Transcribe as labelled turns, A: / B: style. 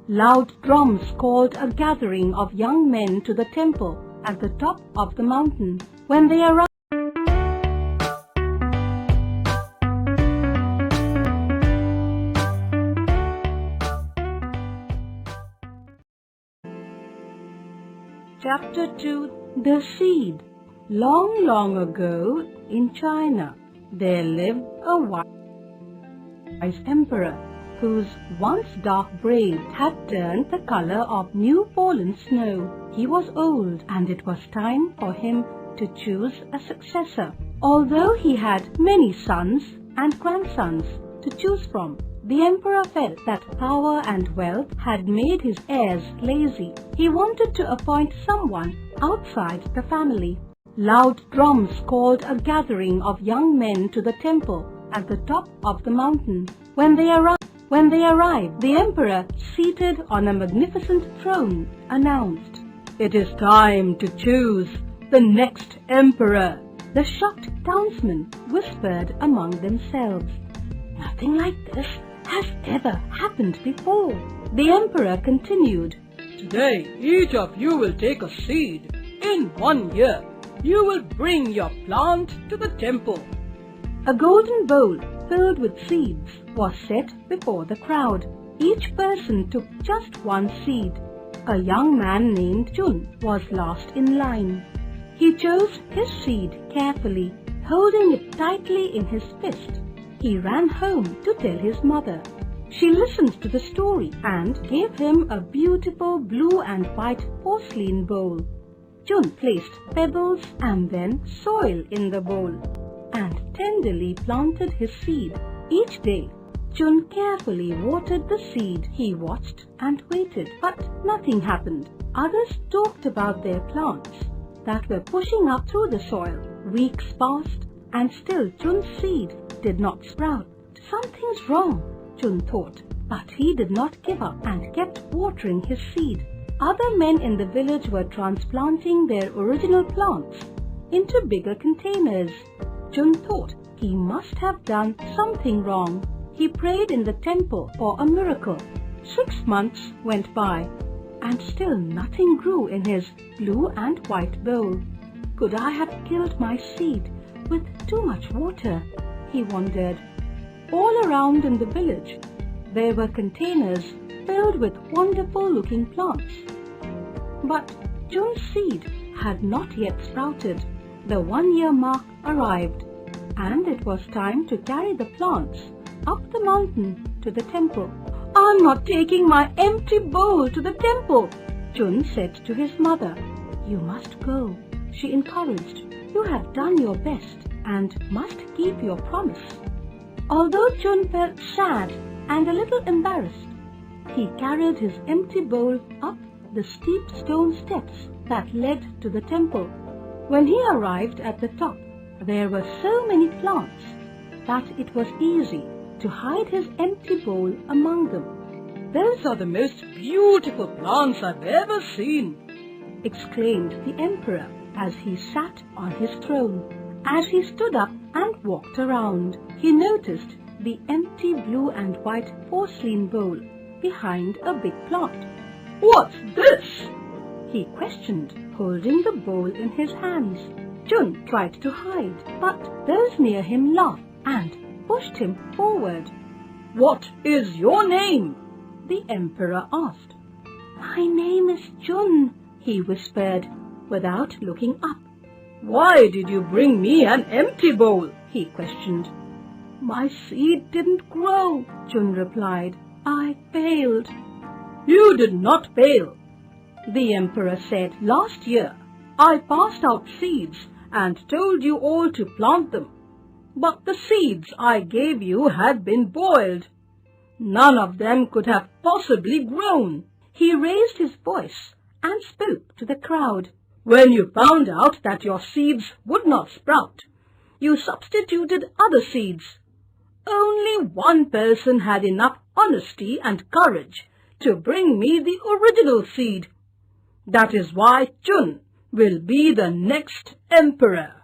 A: Loud drums called a gathering of young men to the temple at the top of the mountain. When they arrived, Chapter 2. The Seed. Long, long ago in China, there lived a wise emperor whose once dark braid had turned the color of new fallen snow. He was old, and it was time for him to choose a successor. Although he had many sons and grandsons to choose from, the emperor felt that power and wealth had made his heirs lazy. He wanted to appoint someone outside the family. Loud drums called a gathering of young men to the temple at the top of the mountain. When they arrived, the emperor, seated on a magnificent throne, announced, "It is time to choose the next emperor." The shocked townsmen whispered among themselves, "Nothing like this has ever happened before." The emperor continued,
B: "Today, each of you will take a seed. In 1 year, you will bring your plant to the temple."
A: A golden bowl filled with seeds was set before the crowd. Each person took just one seed. A young man named Jun was last in line. He chose his seed carefully, holding it tightly in his fist. He ran home to tell his mother. She listened to the story and gave him a beautiful blue and white porcelain bowl. Jun placed pebbles and then soil in the bowl and tenderly planted his seed. Each day, Jun carefully watered the seed. He watched and waited, but nothing happened. Others talked about their plants that were pushing up through the soil. Weeks passed, and still Jun's seed did not sprout. Something's wrong, Jun thought, but he did not give up and kept watering his seed. Other men in the village were transplanting their original plants into bigger containers. Jun thought he must have done something wrong. He prayed in the temple for a miracle. 6 months went by, and still nothing grew in his blue and white bowl. Could I have killed my seed with too much water? He wondered. All around in the village, there were containers filled with wonderful-looking plants. But Jun's seed had not yet sprouted. The 1-year mark arrived, and it was time to carry the plants up the mountain to the temple. "I'm not taking my empty bowl to the temple," Jun said to his mother. "You must go," she encouraged. "You have done your best and must keep your promise." Although Jun felt sad and a little embarrassed, he carried his empty bowl up the steep stone steps that led to the temple. When he arrived at the top, there were so many plants that it was easy to hide his empty bowl among them.
B: "Those are the most beautiful plants I've ever seen,"
A: exclaimed the emperor as he sat on his throne. As he stood up and walked around, he noticed the empty blue and white porcelain bowl behind a big plant.
B: "What's this?"
A: he questioned, holding the bowl in his hands. Jun tried to hide, but those near him laughed and pushed him forward.
B: "What is your name?"
A: the emperor asked. "My name is Jun," he whispered without looking up.
B: "Why did you bring me an empty bowl?"
A: he questioned. "My seed didn't grow," Jun replied. "I failed."
B: "You did not fail,"
A: the emperor said.
B: "Last year, I passed out seeds and told you all to plant them. But the seeds I gave you had been boiled. None of them could have possibly grown."
A: He raised his voice and spoke to the crowd.
B: "When you found out that your seeds would not sprout, you substituted other seeds. Only one person had enough honesty and courage to bring me the original seed. That is why Jun will be the next emperor."